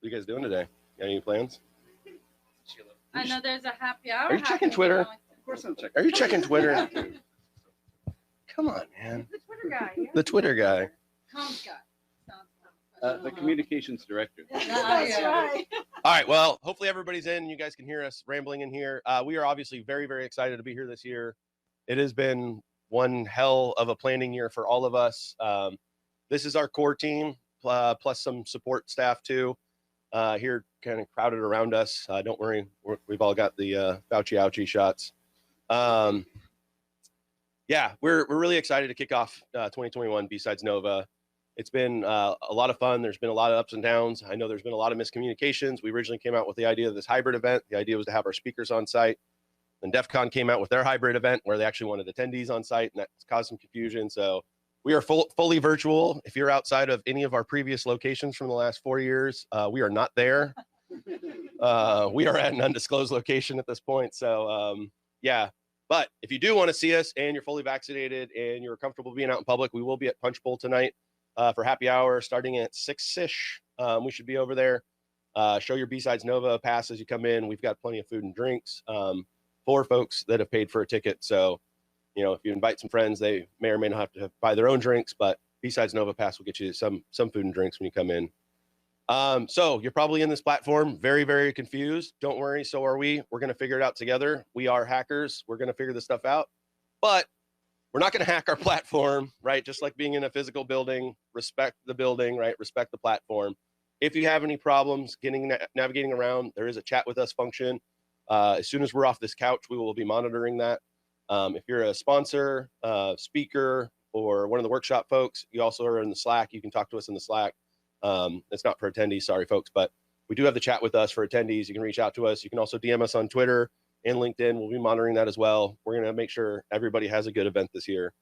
you guys doing today? Got any plans? I know there's a happy hour. Are you checking Twitter? Of course I'm checking. Are you checking Twitter? Come on, man. The Twitter guy. Yeah. The Twitter guy. Comms guy. The communications director. That's right. All right. Well, hopefully everybody's in. You guys can hear us rambling in here. We are obviously very, very excited to be here this year. It has been one hell of a planning year for all of us. This is our core team, plus some support staff too. Here kind of crowded around us. Don't worry, we've all got the Fauci ouchie shots. Yeah, we're really excited to kick off 2021 BSidesNoVA. It's been a lot of fun. There's been a lot of ups and downs. I know there's been a lot of miscommunications. We originally came out with the idea of this hybrid event. The idea was to have our speakers on site. Then DEF CON came out with their hybrid event where they actually wanted attendees on site, and that caused some confusion. So we are fully virtual. If you're outside of any of our previous locations from the last 4 years, we are not there. We are at an undisclosed location at this point. So yeah, but if you do want to see us and you're fully vaccinated and you're comfortable being out in public, we will be at Punch Bowl tonight for happy hour starting at 6-ish. We should be over there. Show your BSidesNoVA pass as you come in. We've got plenty of food and drinks for folks that have paid for a ticket. So, you know, if you invite some friends, they may or may not have to buy their own drinks, but BSidesNoVA pass will get you some food and drinks when you come in. So you're probably in this platform very, very confused. Don't worry, so are we. We're going to figure it out together. We are hackers. We're going to figure this stuff out. But we're not going to hack our platform, right? Just like being in a physical building, respect the building, right? Respect the platform. If you have any problems navigating around, there is a chat with us function. As soon as we're off this couch, we will be monitoring that. If you're a sponsor, speaker, or one of the workshop folks, you also are in the Slack. You can talk to us in the Slack. It's not for attendees, sorry folks, but we do have the chat with us for attendees. You can reach out to us. You can also DM us on Twitter and LinkedIn. We'll be monitoring that as well. We're going to make sure everybody has a good event this year.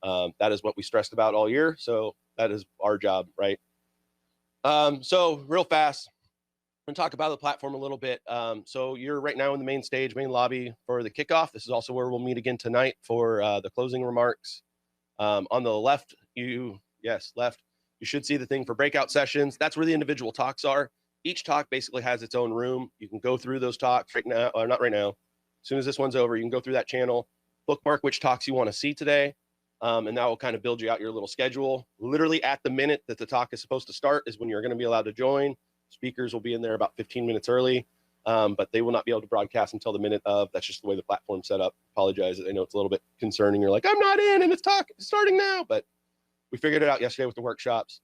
That is what we stressed about all year. So that is our job, right? So real fast, I'm going to talk about the platform a little bit. So you're right now in the main stage, main lobby for the kickoff. This is also where we'll meet again tonight for the closing remarks. On the left, left, you should see the thing for breakout sessions. That's where the individual talks are. Each talk basically has its own room. You can go through those talks right now, or not right now. As soon as this one's over, you can go through that channel, bookmark which talks you want to see today, and that will kind of build you out your little schedule. Literally at the minute that the talk is supposed to start is when you're going to be allowed to join. Speakers will be in there about 15 minutes early, but they will not be able to broadcast until the minute of. That's just the way the platform's set up. Apologize. I know it's a little bit concerning. You're like, I'm not in, and it's starting now, but we figured it out yesterday with the workshops.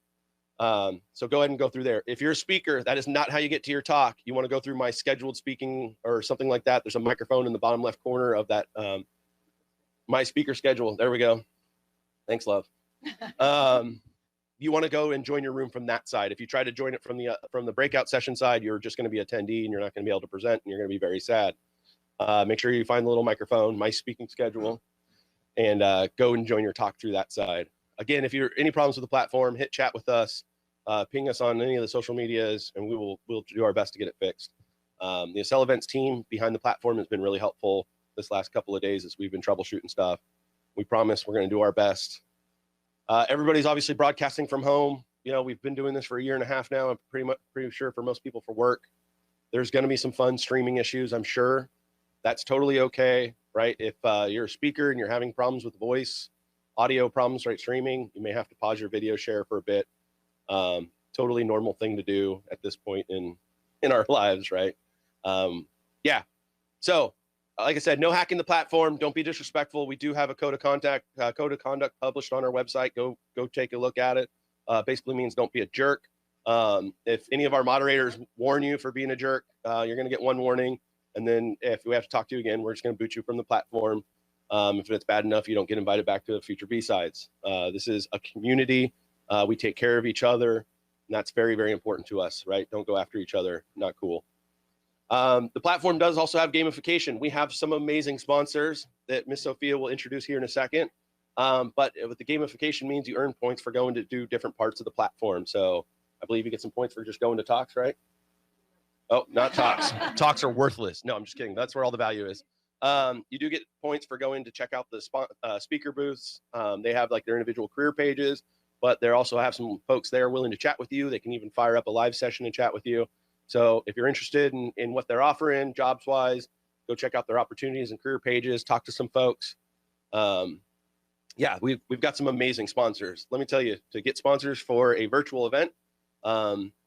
So go ahead and go through there. If you're a speaker, that is not how you get to your talk. You want to go through my scheduled speaking or something like that. There's a microphone in the bottom left corner of that, my speaker schedule. There we go. Thanks, love. You want to go and join your room from that side. If you try to join it from the breakout session side, you're just going to be attendee and you're not going to be able to present and you're going to be very sad. Make sure you find the little microphone, my speaking schedule, and go and join your talk through that side. Again, if you're any problems with the platform, hit chat with us, ping us on any of the social medias, and we'll do our best to get it fixed. The Accel Events team behind the platform has been really helpful this last couple of days as we've been troubleshooting stuff. We promise we're going to do our best. Everybody's obviously broadcasting from home. You know, we've been doing this for 1.5 years now. I'm pretty sure for most people for work. There's going to be some fun streaming issues, I'm sure. That's totally okay, right? If you're a speaker and you're having problems with voice, audio problems, right, streaming, you may have to pause your video share for a bit. Totally normal thing to do at this point in our lives, right? Yeah. So, like I said, no hacking the platform. Don't be disrespectful. We do have a code of conduct published on our website. Go take a look at it. Basically means don't be a jerk. If any of our moderators warn you for being a jerk, you're going to get one warning. And then if we have to talk to you again, we're just going to boot you from the platform. If it's bad enough, you don't get invited back to future B-Sides. This is a community. We take care of each other. And that's very, very important to us, right? Don't go after each other. Not cool. The platform does also have gamification. We have some amazing sponsors that Miss Sophia will introduce here in a second. But with the gamification means you earn points for going to do different parts of the platform. So I believe you get some points for just going to talks, right? Oh, not talks. Talks are worthless. No, I'm just kidding. That's where all the value is. You do get points for going to check out the speaker booths. They have like their individual career pages, but they also have some folks there willing to chat with you. They can even fire up a live session and chat with you. So if you're interested in what they're offering jobs wise, go check out their opportunities and career pages, talk to some folks. Yeah, we've got some amazing sponsors. Let me tell you, to get sponsors for a virtual event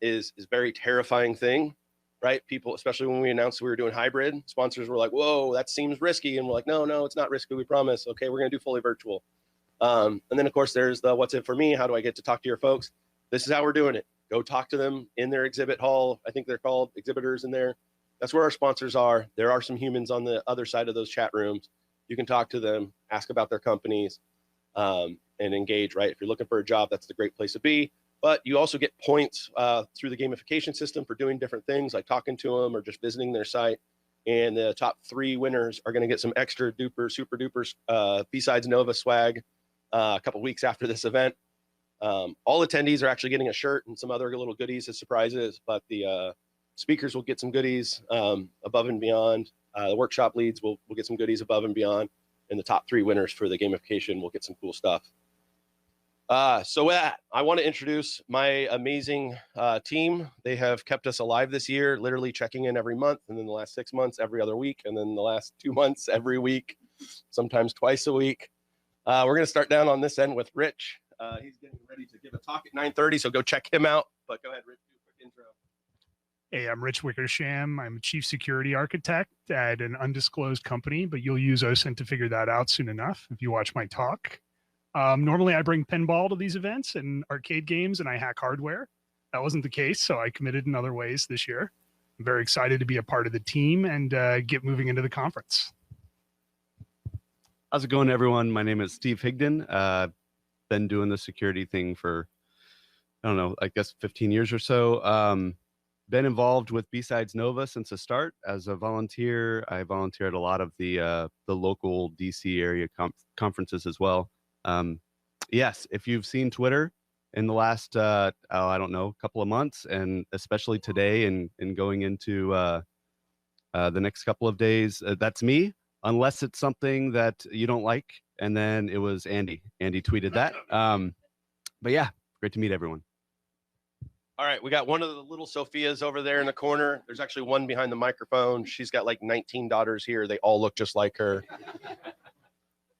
is a very terrifying thing, right? People, especially when we announced we were doing hybrid, sponsors were like, whoa, that seems risky. And we're like, no, it's not risky. We promise. Okay, we're going to do fully virtual. And then, of course, there's the what's it for me? How do I get to talk to your folks? This is how we're doing it. Go talk to them in their exhibit hall. I think they're called exhibitors in there. That's where our sponsors are. There are some humans on the other side of those chat rooms. You can talk to them, ask about their companies, and engage, right? If you're looking for a job, that's the great place to be. But you also get points through the gamification system for doing different things like talking to them or just visiting their site. And the top 3 winners are going to get some extra duper, super duper BSidesNoVA swag a couple weeks after this event. All attendees are actually getting a shirt and some other little goodies as surprises, but the speakers will get some goodies above and beyond. The workshop leads will get some goodies above and beyond. And the top 3 winners for the gamification will get some cool stuff. So with that, I want to introduce my amazing team. They have kept us alive this year, literally checking in every month, and then the last 6 months, every other week, and then the last 2 months, every week, sometimes twice a week. We're going to start down on this end with Rich. He's getting ready to give a talk at 9:30, so go check him out. But go ahead, Rich, do a quick intro. Hey, I'm Rich Wickersham. I'm a chief security architect at an undisclosed company, but you'll use OSINT to figure that out soon enough if you watch my talk. Normally, I bring pinball to these events and arcade games, and I hack hardware. That wasn't the case, so I committed in other ways this year. I'm very excited to be a part of the team and get moving into the conference. How's it going, everyone? My name is Steve Higdon. Been doing the security thing for, I don't know, I guess 15 years or so. Been involved with BSidesNoVA since the start as a volunteer. I volunteer at a lot of the local DC area conferences as well. Yes, if you've seen Twitter in the last, I don't know, couple of months, and especially today and going into the next couple of days, that's me, unless it's something that you don't like. And then it was Andy. Andy tweeted that. But yeah, great to meet everyone. All right, we got one of the little Sophias over there in the corner. There's actually one behind the microphone. She's got like 19 daughters here. They all look just like her.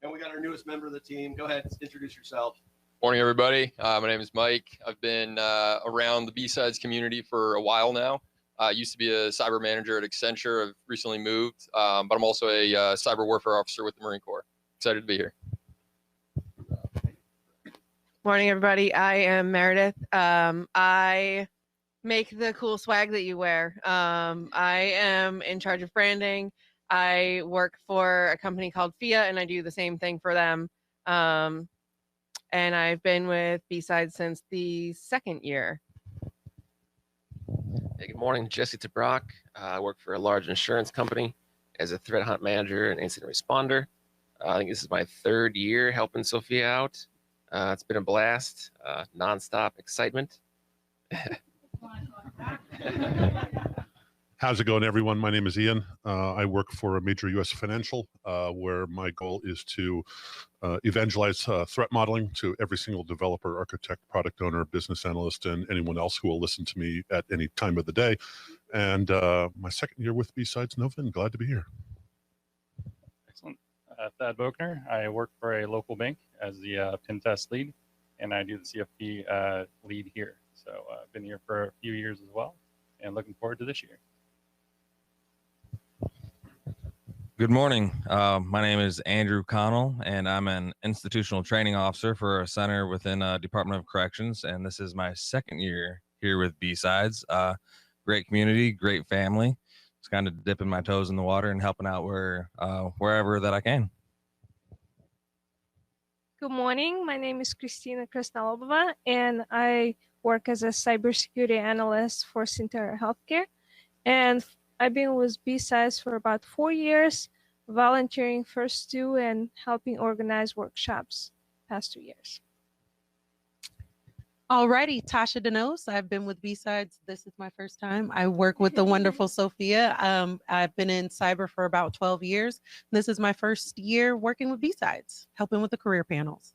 And we got our newest member of the team. Go ahead, introduce yourself. Morning, everybody. My name is Mike. I've been around the B-Sides community for a while now. I used to be a cyber manager at Accenture. I've recently moved, but I'm also a cyber warfare officer with the Marine Corps. Excited to be here. Morning, everybody. I am Meredith. I make the cool swag that you wear. I am in charge of branding. I work for a company called FIA, and I do the same thing for them. And I've been with B-Sides since the 2nd year. Hey, good morning, Jesse Tabrock. I work for a large insurance company as a threat hunt manager and incident responder. I think this is my 3rd year helping Sophia out. It's been a blast, nonstop excitement. How's it going, everyone? My name is Ian. I work for a major U.S. financial where my goal is to evangelize threat modeling to every single developer, architect, product owner, business analyst, and anyone else who will listen to me at any time of the day. And my 2nd year with BSidesNoVA, and glad to be here. Excellent. Thad Bochner. I work for a local bank as the pen test lead, and I do the CFP lead here. So I've been here for a few years as well, and looking forward to this year. Good morning. My name is Andrew Connell, and I'm an institutional training officer for a center within Department of Corrections, and this is my 2nd year here with B-Sides. Great community, great family. Just kind of dipping my toes in the water and helping out wherever that I can. Good morning. My name is Christina Krasnalova, and I work as a cybersecurity analyst for Sintera Healthcare. And I've been with B-Sides for about 4 years, volunteering first 2 and helping organize workshops past 2 years. Alrighty, Tasha Denos. I've been with B-Sides. This is my first time. I work with the wonderful Sophia. I've been in cyber for about 12 years. This is my 1st year working with B-Sides, helping with the career panels.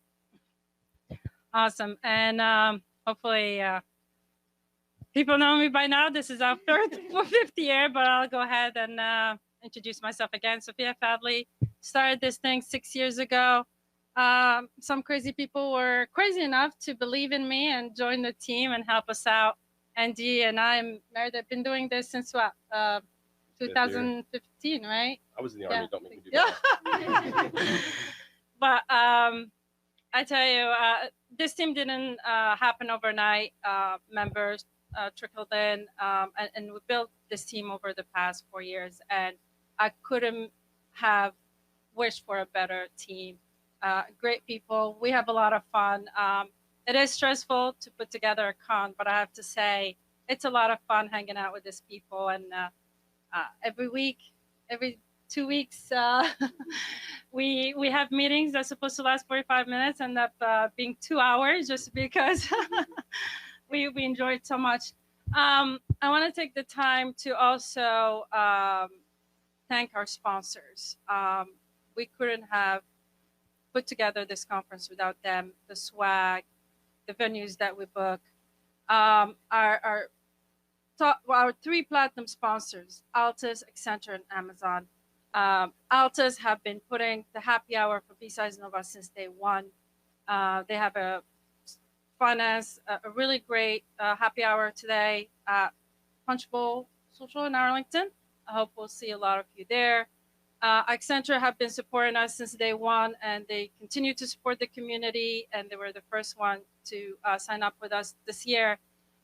Awesome. And hopefully people know me by now. This is our fifth year, but I'll go ahead and introduce myself again. Sophia Fadley started this thing 6 years ago. Some crazy people were crazy enough to believe in me and join the team and help us out. Andy and I am married. I've been doing this since what? 2015, right? I was in the army. Don't make me do Yeah. that. But I tell you, this team didn't happen overnight. Members trickled in, and we built this team over the past 4 years. And I couldn't have wished for a better team. Great people. We have a lot of fun. It is stressful to put together a con, but I have to say it's a lot of fun hanging out with these people. And every week, every 2 weeks, we have meetings that's supposed to last 45 minutes, end up being 2 hours just because we enjoy it so much. I want to take the time to also thank our sponsors. We couldn't have put together this conference without them. The swag, the venues that we book, our 3 platinum sponsors, Altus, Accenture, and Amazon. Altus have been putting the happy hour for BSidesNoVA since day one. They have a really great happy hour today at Punch Bowl Social in Arlington. I hope we'll see a lot of you there. Accenture have been supporting us since day one, and they continue to support the community, and they were the first one to sign up with us this year,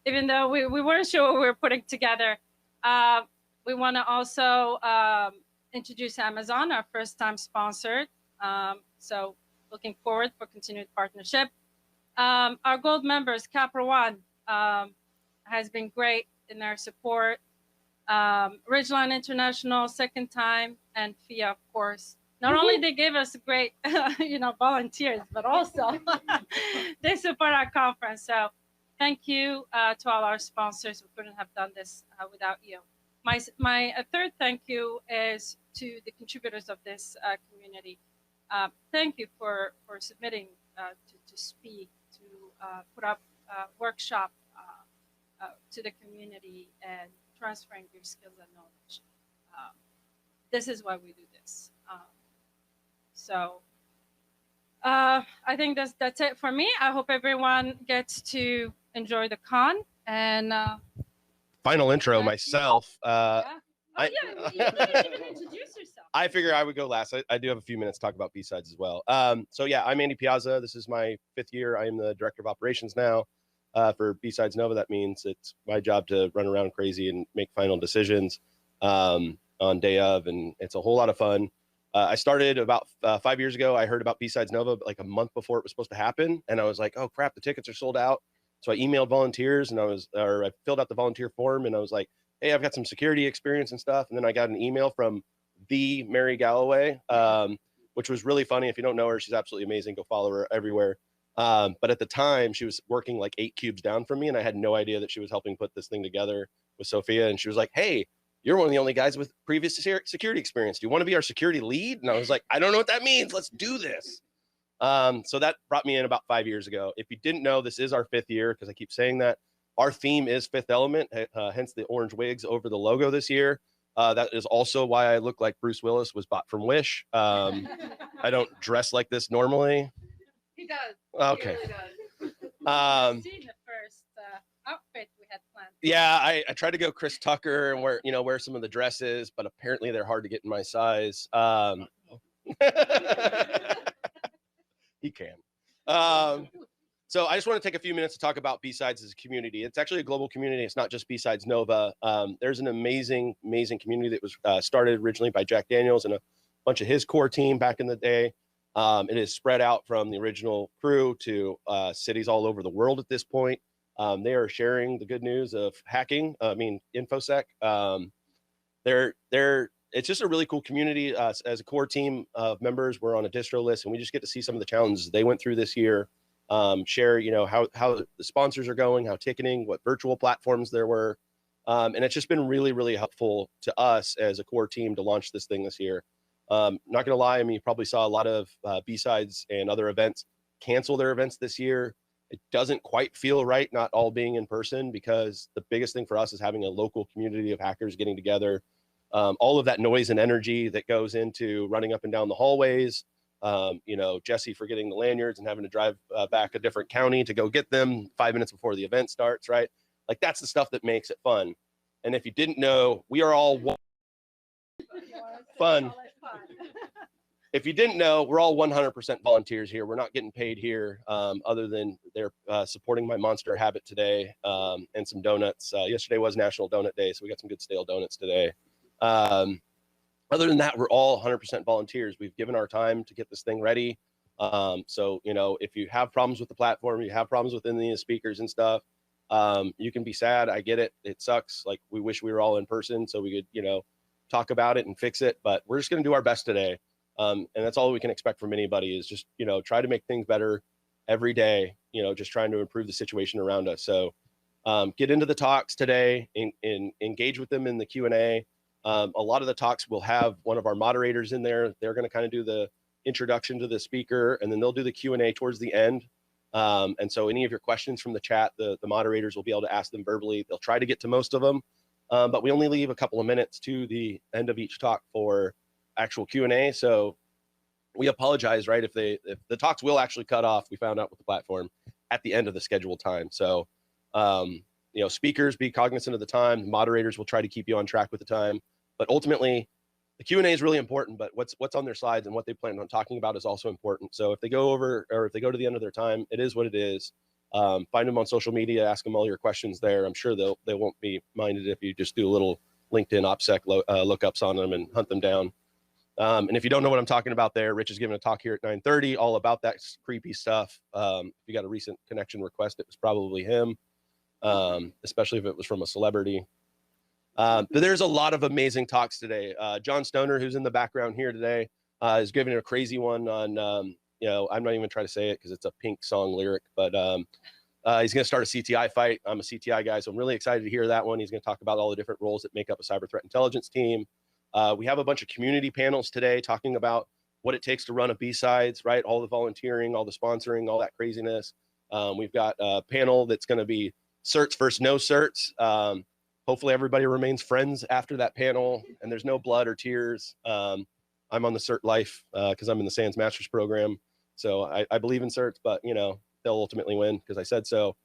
even though we weren't sure what we were putting together. We want to also introduce Amazon, our first time sponsored. So looking forward for continued partnership. Our gold members, Capra One, has been great in their support. Ridgeline International, second time, and FIA, of course. Not only they gave us great, volunteers, but also they support our conference. So thank you to all our sponsors. We couldn't have done this without you. My third thank you is to the contributors of this community. Thank you for submitting to speak, to put up workshop to the community and transferring your skills and knowledge. This is why we do this. I think that's it for me. I hope everyone gets to enjoy the con. And final intro myself. You didn't even introduce yourself. I figure I would go last. I do have a few minutes to talk about B-Sides as well. So yeah, I'm Andy Piazza. This is my 5th year. I am the director of operations now for BSidesNoVA. That means it's my job to run around crazy and make final decisions on day of, and it's a whole lot of fun. I started about 5 years ago. I heard about BSidesNoVA like a month before it was supposed to happen, and I was like, oh crap, the tickets are sold out. So I emailed volunteers, and I filled out the volunteer form, and I was like, hey, I've got some security experience and stuff. And then I got an email from the Mary Galloway, which was really funny. If you don't know her, she's absolutely amazing. Go follow her everywhere. But at the time, she was working like 8 cubes down from me, and I had no idea that she was helping put this thing together with Sophia. And she was like, hey, you're one of the only guys with previous security experience. Do you want to be our security lead? And I was like, I don't know what that means. Let's do this. So that brought me in about 5 years ago. If you didn't know, this is our 5th year, because I keep saying that. Our theme is Fifth Element, hence the orange wigs over the logo this year. That is also why I look like Bruce Willis was bought from Wish. I don't dress like this normally. He does. Okay. He really does. See the first outfit we had planned. Yeah, I tried to go Chris Tucker and wear some of the dresses, but apparently they're hard to get in my size. He can. So I just want to take a few minutes to talk about B-Sides as a community. It's actually a global community. It's not just BSidesNoVA. There's an amazing community that was started originally by Jack Daniels and a bunch of his core team back in the day. It is spread out from the original crew to cities all over the world at this point. They are sharing the good news of hacking. InfoSec. It's just a really cool community. As a core team of members, we're on a distro list, and we just get to see some of the challenges they went through this year. Share, how the sponsors are going, how ticketing, what virtual platforms there were. And it's just been really, really helpful to us as a core team to launch this thing this year. Not going to lie, you probably saw a lot of B-Sides and other events cancel their events this year. It doesn't quite feel right not all being in person, because the biggest thing for us is having a local community of hackers getting together. All of that noise and energy that goes into running up and down the hallways, you know, Jesse forgetting the lanyards and having to drive back a different county to go get them 5 minutes before the event starts, right? Like, that's the stuff that makes it fun. And if you didn't know, we are all fun. If you didn't know, we're all 100% volunteers here. We're not getting paid here, other than they're supporting my Monster habit today, and some donuts. Yesterday was National Donut Day, so we got some good stale donuts today. Other than that, we're all 100% volunteers. We've given our time to get this thing ready. So, you know, if you have problems with the platform, you have problems with any of the speakers and stuff, you can be sad. I get it. It sucks. Like, we wish we were all in person so we could, you know, talk about it and fix it, but we're just going to do our best today. And that's all we can expect from anybody, is just, you know, try to make things better every day, you know, just trying to improve the situation around us. So get into the talks today and engage with them in the Q&A. A lot of the talks will have one of our moderators in there. They're going to kind of do the introduction to the speaker, and then they'll do the Q&A towards the end. And so any of your questions from the chat, the moderators will be able to ask them verbally. They'll try to get to most of them, but we only leave a couple of minutes to the end of each talk for actual Q&A. So we apologize, right? If the talks will actually cut off, we found out with the platform at the end of the scheduled time. So, you know, speakers, be cognizant of the time. Moderators will try to keep you on track with the time, but ultimately the Q&A is really important, but what's on their slides and what they plan on talking about is also important. So if they go over, or if they go to the end of their time, it is what it is. Find them on social media, ask them all your questions there. I'm sure they won't be minded if you just do a little LinkedIn OPSEC lookups on them and hunt them down. And if you don't know what I'm talking about there, Rich is giving a talk here at 9:30 all about that creepy stuff. If you got a recent connection request, it was probably him, especially if it was from a celebrity. But there's a lot of amazing talks today. John Stoner, who's in the background here today, is giving a crazy one on, you know, I'm not even trying to say it because it's a Pink song lyric, but he's going to start a CTI fight. I'm a CTI guy, so I'm really excited to hear that one. He's going to talk about all the different roles that make up a cyber threat intelligence team. We have a bunch of community panels today talking about what it takes to run a B-Sides, right? All the volunteering, all the sponsoring, all that craziness. We've got a panel that's going to be certs versus no certs. Hopefully everybody remains friends after that panel and there's no blood or tears. I'm on the cert life because I'm in the SANS Masters program. So I believe in certs, but, you know, they'll ultimately win because I said so.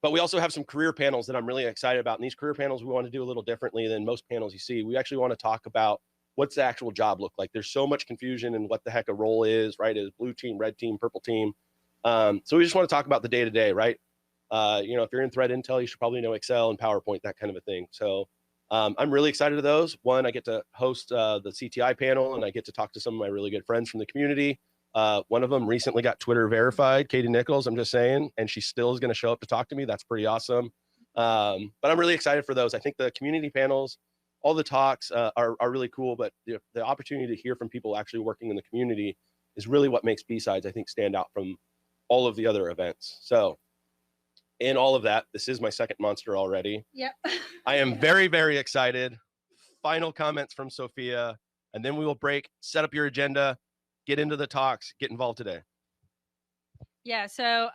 But we also have some career panels that I'm really excited about. And these career panels, we want to do a little differently than most panels you see. We actually want to talk about what's the actual job look like. There's so much confusion in what the heck a role is, right? Is blue team, red team, purple team. So we just want to talk about the day-to-day, right? You know, if you're in threat intel, you should probably know Excel and PowerPoint, that kind of a thing. So I'm really excited to those. One, I get to host the CTI panel and I get to talk to some of my really good friends from the community. One of them recently got Twitter verified, Katie Nichols, I'm just saying, and she still is going to show up to talk to me. That's pretty awesome. But I'm really excited for those. I think the community panels, all the talks are really cool, but the opportunity to hear from people actually working in the community is really what makes B-Sides, I think, stand out from all of the other events. So in all of that, this is my second Monster already. Yep. I am very, very excited. Final comments from Sophia, and then we will break, set up your agenda, get into the talks, get involved today. Yeah, so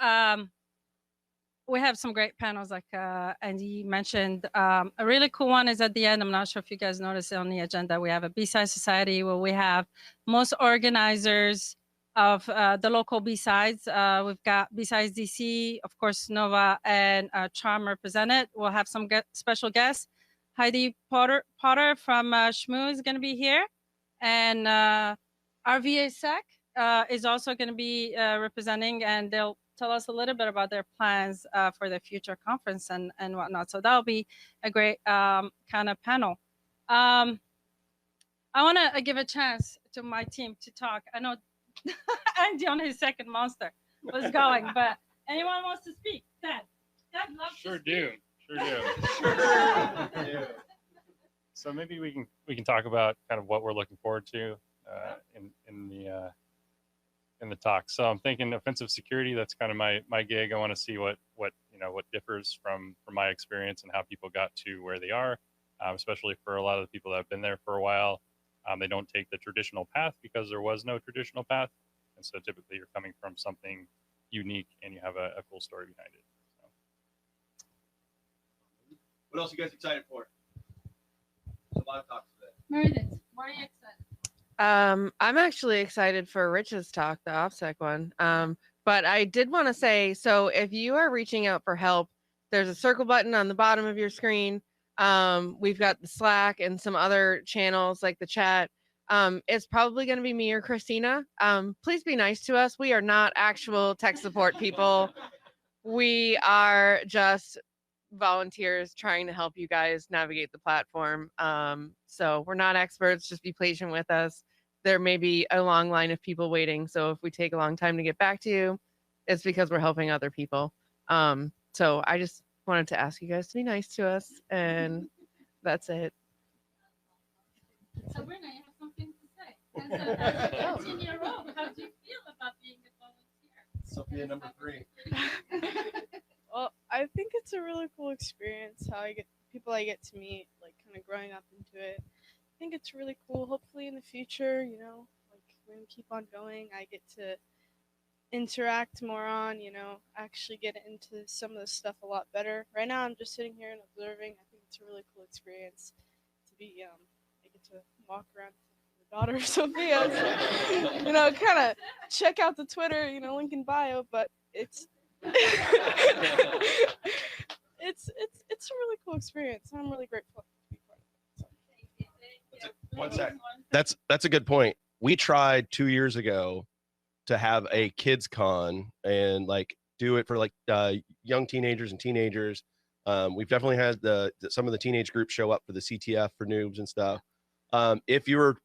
we have some great panels, like Andy mentioned. A really cool one is at the end. I'm not sure if you guys noticed it on the agenda. We have a B-Side Society where we have most organizers of the local B-Sides. We've got B-Sides DC, of course, Nova and Charm represented. We'll have some special guests. Heidi Potter from Shmoo is going to be here. And RVA Sec is also going to be representing, and they'll tell us a little bit about their plans for the future conference and whatnot. So that'll be a great kind of panel. I want to give a chance to my team to talk. I know Andy on his second Monster was going, but anyone wants to speak? Dad loves Sure to speak. do. So maybe we can talk about kind of what we're looking forward to in the talk. So I'm thinking offensive security. That's kind of my gig. I want to see what differs from my experience and how people got to where they are, especially for a lot of the people that have been there for a while. They don't take the traditional path because there was no traditional path, and so typically you're coming from something unique and you have a cool story behind it. So. What else are you guys excited for? There's a lot of talks today. Meredith, what are you excited? I'm actually excited for Rich's talk, the OPSEC one. But I did want to say, so if you are reaching out for help, there's a circle button on the bottom of your screen. We've got the Slack and some other channels like the chat. It's probably going to be me or Christina. Please be nice to us. We are not actual tech support people. We are just volunteers trying to help you guys navigate the platform. So we're not experts. Just be patient with us. There may be a long line of people waiting. So if we take a long time to get back to you, it's because we're helping other people. So I just wanted to ask you guys to be nice to us, and that's it. Sabrina, you have something to say. As a 15-year-old, how do you feel about being a volunteer? Sophia, number 3. Well, I think it's a really cool experience. How I get people I get to meet, like kind of growing up into it. I think it's really cool. Hopefully, in the future, you know, like when we keep on going, I get to interact more on, you know, actually get into some of the stuff a lot better. Right now, I'm just sitting here and observing. I think it's a really cool experience to be. I get to walk around with the daughter of Sophia, so, you know, kind of check out the Twitter, you know, link in bio. But it's it's a really cool experience. I'm really grateful to be part of it. 1 sec. That's a good point. We tried 2 years ago to have a kids con and like do it for like young teenagers and teenagers. We've definitely had some of the teenage groups show up for the CTF for noobs and stuff. If you're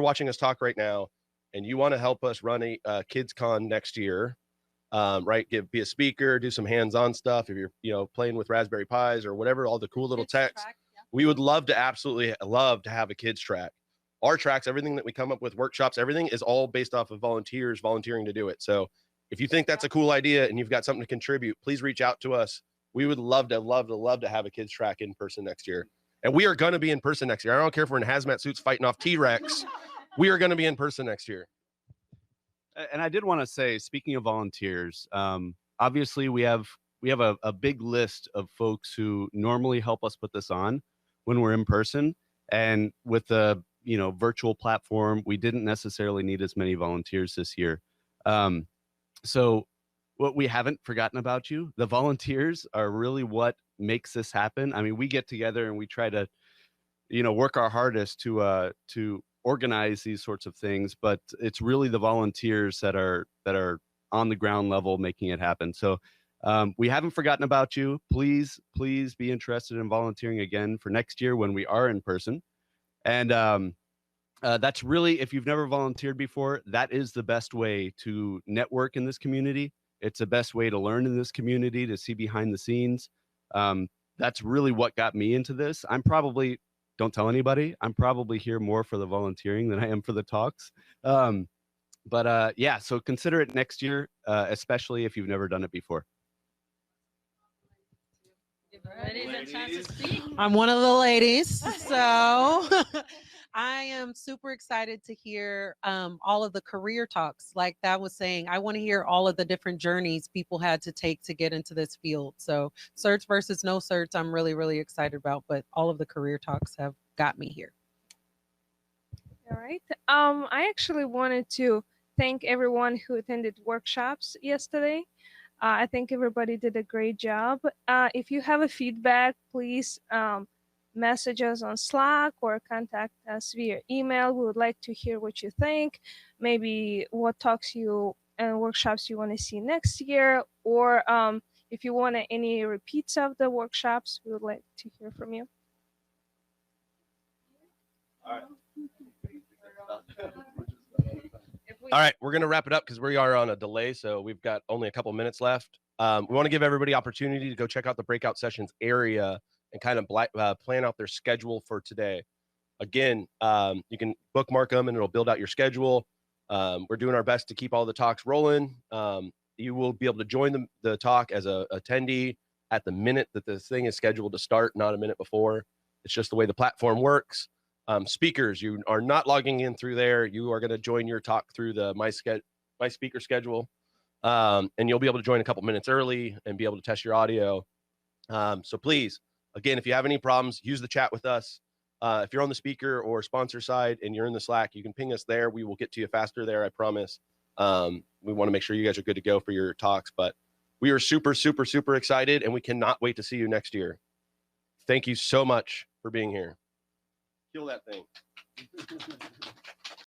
watching us talk right now and you want to help us run a kids con next year, right, be a speaker, do some hands-on stuff. If you're playing with Raspberry Pis or whatever, all the cool little techs, we would absolutely love to have a kids track. Our tracks, everything that we come up with, workshops, everything is all based off of volunteers volunteering to do it. So if you think that's a cool idea and you've got something to contribute, please reach out to us. We would love to have a kids track in person next year. And we are going to be in person next year. I don't care if we're in hazmat suits fighting off T-Rex. We are going to be in person next year. And I did want to say, speaking of volunteers, obviously we have a big list of folks who normally help us put this on when we're in person. And with the virtual platform, we didn't necessarily need as many volunteers this year. So what we haven't forgotten about you. The volunteers are really what makes this happen. I mean, we get together and we try to, work our hardest to organize these sorts of things, but it's really the volunteers that are on the ground level making it happen. So we haven't forgotten about you. Please be interested in volunteering again for next year when we are in person. And that's really, if you've never volunteered before, that is the best way to network in this community. It's the best way to learn in this community, to see behind the scenes. That's really what got me into this. Don't tell anybody, I'm probably here more for the volunteering than I am for the talks. Yeah, so consider it next year, especially if you've never done it before. I'm one of the ladies, so I am super excited to hear all of the career talks. Like that was saying, I want to hear all of the different journeys people had to take to get into this field. So certs versus no certs, I'm really, really excited about, but all of the career talks have got me here. All right. I actually wanted to thank everyone who attended workshops yesterday. I think everybody did a great job. If you have a feedback, please message us on Slack or contact us via email. We would like to hear what you think, maybe what talks and workshops you want to see next year, or if you want any repeats of the workshops, we would like to hear from you. All right, we're going to wrap it up because we are on a delay, so we've got only a couple minutes left. We want to give everybody opportunity to go check out the breakout sessions area and kind of plan out their schedule for today. Again, you can bookmark them and it'll build out your schedule. We're doing our best to keep all the talks rolling. You will be able to join the talk as a attendee at the minute that the thing is scheduled to start, not a minute before. It's just the way the platform works. Speakers, you are not logging in through there. You are going to join your talk through the my speaker schedule. And you'll be able to join a couple minutes early and be able to test your audio. So please, again, if you have any problems, use the chat with us. If you're on the speaker or sponsor side and you're in the Slack, you can ping us there. We will get to you faster there, I promise. We want to make sure you guys are good to go for your talks, but we are super, super, super excited, and we cannot wait to see you next year. Thank you so much for being here. Kill that thing.